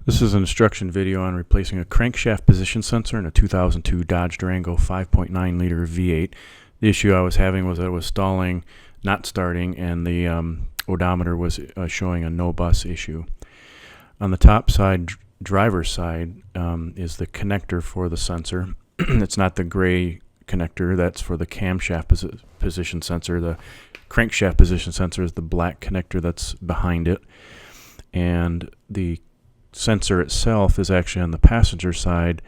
This is an instruction video on replacing a crankshaft position sensor in a 2002 Dodge Durango 5.9 liter V8. The issue I was having was that it was stalling, not starting, and the odometer was showing a no bus issue. On the top side, driver's side, is the connector for the sensor. It's not the gray connector, that's for the camshaft position sensor. The crankshaft position sensor is the black connector that's behind it. And the sensor itself is actually on the passenger side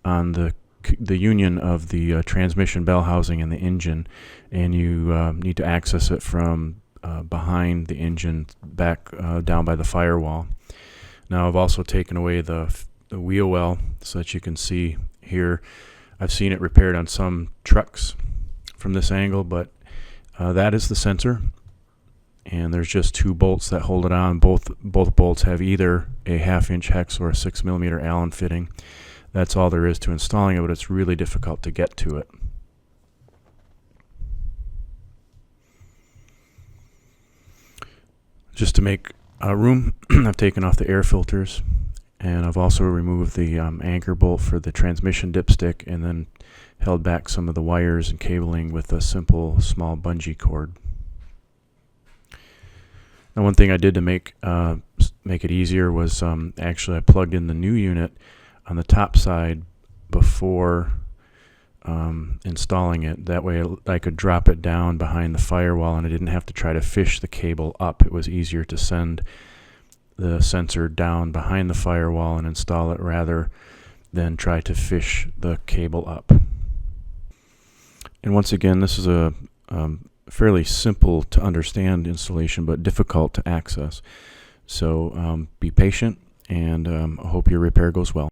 on the union of the transmission bell housing and the engine, and you need to access it from behind the engine back down by the firewall. Now I've also taken away the wheel well so that you can see here. I've seen it repaired on some trucks from this angle, but that is the sensor. And there's just two bolts that hold it on. Both bolts have either a 1/2-inch hex or a 6mm Allen fitting. That's all there is to installing it, but it's really difficult to get to it. Just to make room, I've taken off the air filters, and I've also removed the anchor bolt for the transmission dipstick, and then held back some of the wires and cabling with a simple small bungee cord. Now, one thing I did to make it easier was actually I plugged in the new unit on the top side before installing it. That way I could drop it down behind the firewall and I didn't have to try to fish the cable up. It was easier to send the sensor down behind the firewall and install it rather than try to fish the cable up. And once again, this is a fairly simple to understand installation, but difficult to access. So be patient, and I hope your repair goes well.